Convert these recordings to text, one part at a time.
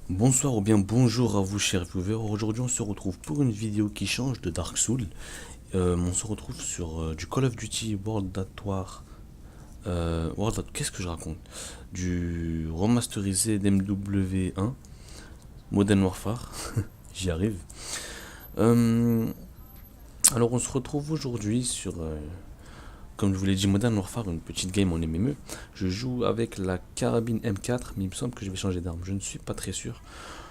Bonsoir ou bien bonjour à vous chers viewers. Aujourd'hui on se retrouve pour une vidéo qui change de Dark Souls. On se retrouve sur du Call of Duty World at War. Qu'est-ce que je raconte? Du remasterisé d'MW1 Modern Warfare. J'y arrive. Euh, alors on se retrouve aujourd'hui sur, comme je vous l'ai dit, Modern Warfare, une petite game en MME. Je joue avec la carabine M4, mais il me semble que je vais changer d'arme. Je ne suis pas très sûr.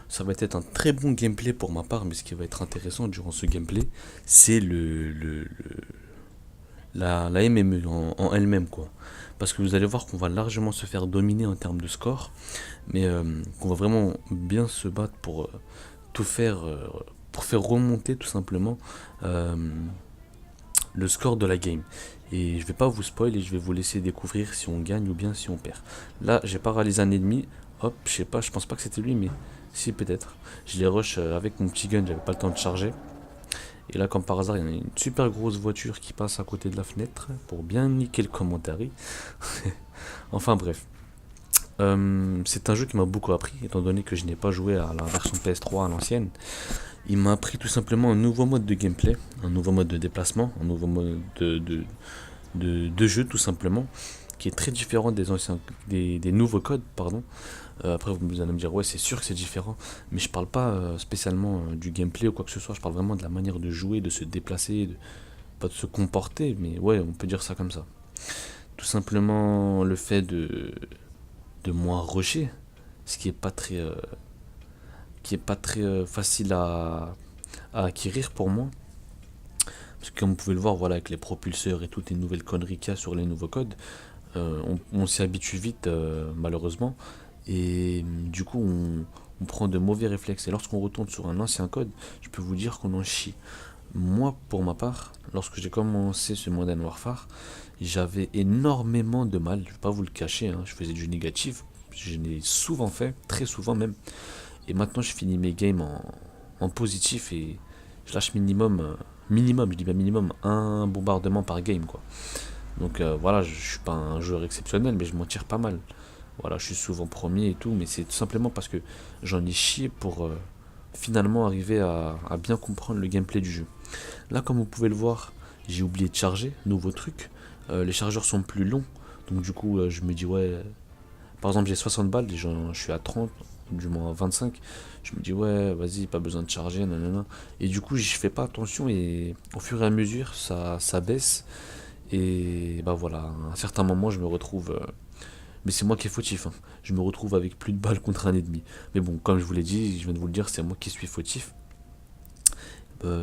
Ça va être un très bon gameplay pour ma part, mais ce qui va être intéressant durant ce gameplay, c'est la MME en elle-même, quoi. Parce que vous allez voir qu'on va largement se faire dominer en termes de score, mais qu'on va vraiment bien se battre tout faire, pour faire remonter tout simplement euh, le score de la game. Et je vais pas vous spoil et je vais vous laisser découvrir si on gagne ou bien si on perd. Là, j'ai paralysé un ennemi. Hop, je sais pas, je pense pas que c'était lui, mais si peut-être. Je l'ai rush avec mon petit gun, j'avais pas le temps de charger. Et là, comme par hasard, il y a une super grosse voiture qui passe à côté de la fenêtre pour bien niquer le commentaire. Enfin bref. C'est un jeu qui m'a beaucoup appris, étant donné que je n'ai pas joué à la version PS3 à l'ancienne. Il m'a appris tout simplement un nouveau mode de gameplay, un nouveau mode de déplacement, un nouveau mode de jeu tout simplement, qui est très différent des anciens, des nouveaux codes, pardon. Après vous allez me dire ouais c'est sûr que c'est différent, mais je parle pas spécialement du gameplay ou quoi que ce soit, je parle vraiment de la manière de jouer, de se déplacer, pas de se comporter, mais ouais on peut dire ça comme ça. Tout simplement le fait de moins rusher, ce qui est pas très facile à acquérir pour moi. Parce que comme vous pouvez le voir, voilà, avec les propulseurs et toutes les nouvelles conneries qu'il y a sur les nouveaux codes, on s'y habitue vite, malheureusement. Et du coup, on prend de mauvais réflexes. Et lorsqu'on retourne sur un ancien code, je peux vous dire qu'on en chie. Moi, pour ma part, lorsque j'ai commencé ce Modern Warfare, j'avais énormément de mal. Je ne vais pas vous le cacher, hein, je faisais du négatif. Je l'ai souvent fait, très souvent même. Et maintenant, je finis mes games en positif et je lâche minimum, je dis bien minimum, un bombardement par game, quoi. Donc voilà, je suis pas un joueur exceptionnel, mais je m'en tire pas mal. Voilà, je suis souvent premier et tout, mais c'est tout simplement parce que j'en ai chié pour finalement arriver à bien comprendre le gameplay du jeu. Là, comme vous pouvez le voir, j'ai oublié de charger, nouveau truc. Les chargeurs sont plus longs, donc du coup, je me dis, ouais, par exemple, j'ai 60 balles, et je suis à 30, du moins à 25. Je me dis, ouais, vas-y, pas besoin de charger, nanana. Et du coup, je fais pas attention, et au fur et à mesure, ça baisse. Et bah voilà, à un certain moment, je me retrouve. Mais c'est moi qui est fautif, hein. Je me retrouve avec plus de balles contre un ennemi. Mais bon, comme je vous l'ai dit, je viens de vous le dire, c'est moi qui suis fautif.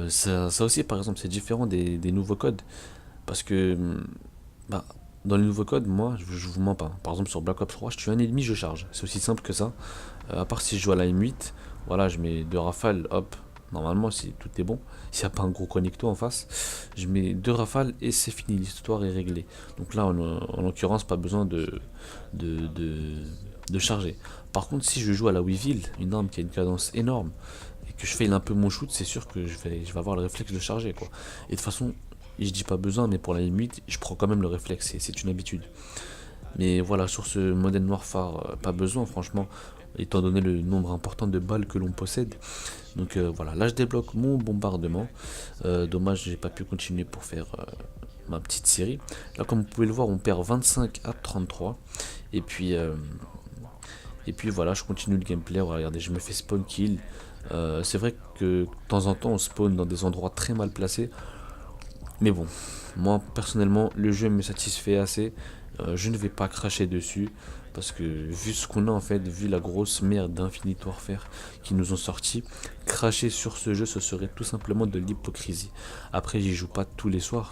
Ça aussi, par exemple, c'est différent des nouveaux codes. Parce que bah, dans les nouveaux codes, moi, je vous mens pas. Par exemple, sur Black Ops 3, je tue un ennemi, je charge. C'est aussi simple que ça. À part si je joue à la M8, voilà, je mets deux rafales, hop. Normalement, si tout est bon, s'il n'y a pas un gros connecto en face, je mets deux rafales et c'est fini, l'histoire est réglée. Donc là, en l'occurrence, pas besoin de, de, de charger. Par contre, si je joue à la Weevil, une arme qui a une cadence énorme, et que je fail un peu mon shoot, c'est sûr que je vais avoir le réflexe de charger, quoi. Et de toute façon, je dis pas besoin, mais pour la limite, je prends quand même le réflexe, c'est une habitude. Mais voilà, sur ce Modern Warfare, pas besoin, franchement, étant donné le nombre important de balles que l'on possède. Donc voilà, là je débloque mon bombardement. Dommage, j'ai pas pu continuer pour faire ma petite série. Là, comme vous pouvez le voir, on perd 25 à 33. Et puis, euh, et puis voilà, je continue le gameplay. Regardez, je me fais spawn kill. C'est vrai que de temps en temps, on spawn dans des endroits très mal placés. Mais bon, moi personnellement, le jeu me satisfait assez. Je ne vais pas cracher dessus. Parce que vu ce qu'on a en fait, vu la grosse merde d'Infinite Warfare qui nous ont sorti, cracher sur ce jeu, ce serait tout simplement de l'hypocrisie. Après, j'y joue pas tous les soirs.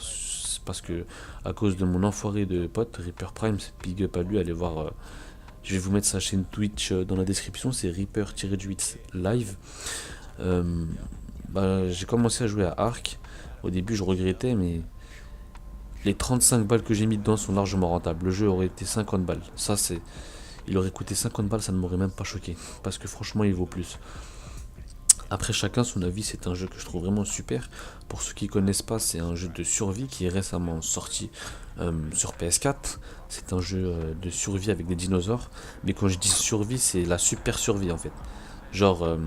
Parce que à cause de mon enfoiré de pote, Reaper Prime, big up à lui, allez voir. Je vais vous mettre sa chaîne Twitch dans la description, c'est Reaper-8 live. Euh, j'ai commencé à jouer à Ark. Au début, je regrettais, mais les 35 balles que j'ai mis dedans sont largement rentables. Le jeu aurait été 50 balles. Ça, c'est. Il aurait coûté 50 balles, ça ne m'aurait même pas choqué. Parce que franchement, il vaut plus. Après, chacun son avis, c'est un jeu que je trouve vraiment super. Pour ceux qui ne connaissent pas, c'est un jeu de survie qui est récemment sorti sur PS4. C'est un jeu de survie avec des dinosaures. Mais quand je dis survie, c'est la super survie en fait. Genre,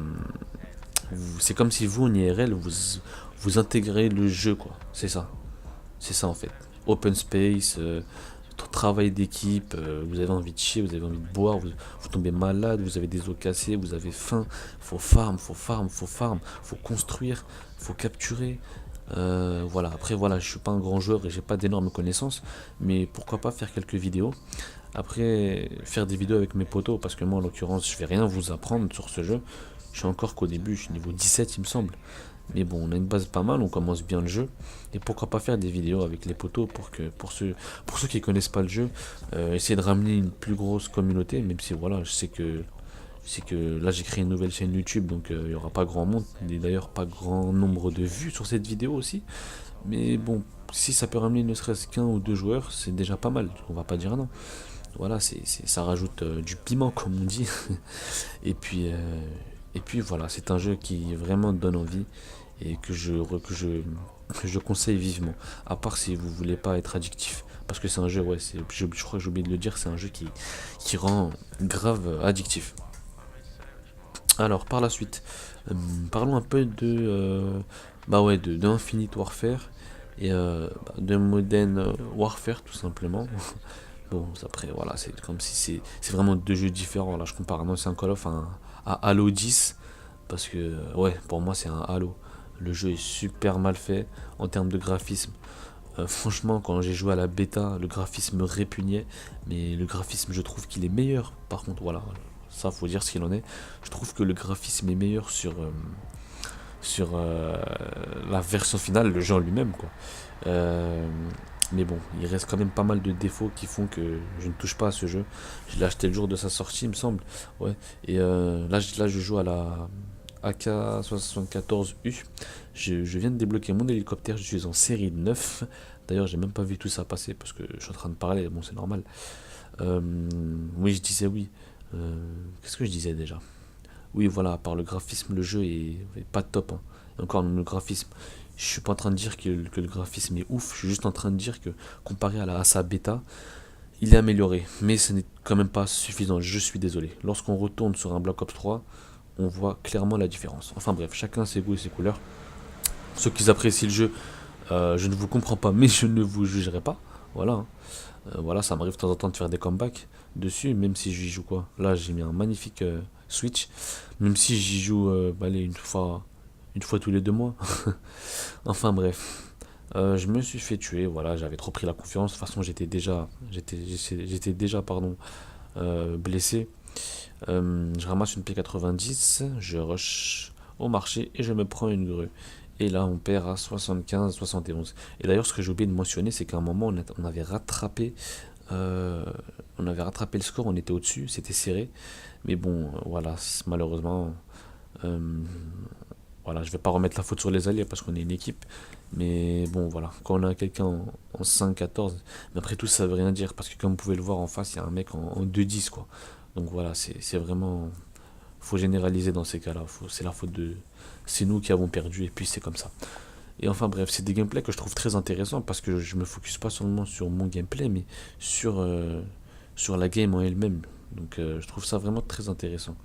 c'est comme si vous, en IRL, vous intégrez le jeu, quoi. C'est ça en fait. Open space, travail d'équipe, vous avez envie de chier, vous avez envie de boire, vous tombez malade, vous avez des os cassés, vous avez faim, faut farm, faut farm, faut farm, faut construire, faut capturer. Voilà, après voilà, je suis pas un grand joueur et j'ai pas d'énormes connaissances, mais pourquoi pas faire quelques vidéos. Après, faire des vidéos avec mes potos, parce que moi en l'occurrence, je vais rien vous apprendre sur ce jeu. Je suis encore qu'au début, je suis niveau 17 il me semble. Mais bon, on a une base pas mal, on commence bien le jeu. Et pourquoi pas faire des vidéos avec les potos pour ceux qui connaissent pas le jeu, essayer de ramener une plus grosse communauté, même si voilà, je sais que là j'ai créé une nouvelle chaîne YouTube, donc il y aura pas grand monde, et d'ailleurs pas grand nombre de vues sur cette vidéo aussi. Mais bon, si ça peut ramener ne serait-ce qu'un ou deux joueurs, c'est déjà pas mal, on va pas dire non. Voilà, ça rajoute du piment comme on dit. Et puis, voilà, c'est un jeu qui vraiment donne envie et que je conseille vivement. À part si vous voulez pas être addictif. Parce que c'est un jeu, ouais, je crois que j'ai oublié de le dire, c'est un jeu qui rend grave addictif. Alors, par la suite, parlons un peu bah ouais, de Infinite Warfare et de Modern Warfare, tout simplement. Bon, après, voilà, c'est comme si c'est vraiment deux jeux différents. Là, je compare un ancien Call of à Halo 10. Parce que, ouais, pour moi, c'est un Halo. Le jeu est super mal fait en termes de graphisme. Franchement, quand j'ai joué à la bêta, le graphisme me répugnait. Mais le graphisme, je trouve qu'il est meilleur. Par contre, voilà, ça, faut dire ce qu'il en est. Je trouve que le graphisme est meilleur sur la version finale, le jeu en lui-même, quoi. Euh, mais bon, il reste quand même pas mal de défauts qui font que je ne touche pas à ce jeu. Je l'ai acheté le jour de sa sortie, il me semble. Ouais. Et là, je joue à la AK-74U. Je viens de débloquer mon hélicoptère, je suis en série 9. D'ailleurs, j'ai même pas vu tout ça passer parce que je suis en train de parler, bon, c'est normal. Euh, oui, je disais oui. Qu'est-ce que je disais déjà? Oui, voilà, par le graphisme, le jeu est pas top, hein. Et encore, le graphisme, je suis pas en train de dire que le graphisme est ouf, je suis juste en train de dire que comparé à sa bêta, il est amélioré. Mais ce n'est quand même pas suffisant, je suis désolé. Lorsqu'on retourne sur un Black Ops 3, on voit clairement la différence. Enfin bref, chacun ses goûts et ses couleurs. Ceux qui apprécient le jeu, je ne vous comprends pas, mais je ne vous jugerai pas. Voilà, hein. Voilà, ça m'arrive de temps en temps de faire des comebacks dessus, même si j'y joue quoi. Là, j'ai mis un magnifique Switch, même si j'y joue bah, allez, une fois tous les 2 mois. Enfin bref, je me suis fait tuer. Voilà, j'avais trop pris la confiance. De toute façon, j'étais déjà, pardon, blessé. Je ramasse une P90, je rush au marché et je me prends une grue. Et là, on perd à 75, 71. Et d'ailleurs, ce que j'ai oublié de mentionner, c'est qu'à un moment, euh, on avait rattrapé le score, on était au-dessus, c'était serré. Mais bon, voilà, malheureusement, euh, voilà, je vais pas remettre la faute sur les alliés parce qu'on est une équipe. Mais bon, voilà, quand on a quelqu'un en 5-14, mais après tout, ça veut rien dire parce que comme vous pouvez le voir en face, il y a un mec en 2-10, quoi. Donc voilà, c'est vraiment. Faut généraliser dans ces cas-là. C'est la faute de. C'est nous qui avons perdu et puis c'est comme ça. Et enfin bref, c'est des gameplays que je trouve très intéressants parce que je me focus pas seulement sur mon gameplay, mais sur, sur la game en elle-même. Donc je trouve ça vraiment très intéressant.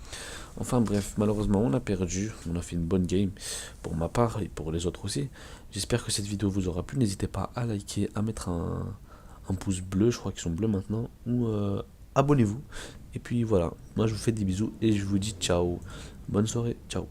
Enfin bref, malheureusement on a perdu, on a fait une bonne game pour ma part et pour les autres aussi. J'espère que cette vidéo vous aura plu. N'hésitez pas à liker, à mettre un pouce bleu, je crois qu'ils sont bleus maintenant, ou abonnez-vous. Et puis voilà, moi je vous fais des bisous et je vous dis ciao. Bonne soirée, ciao.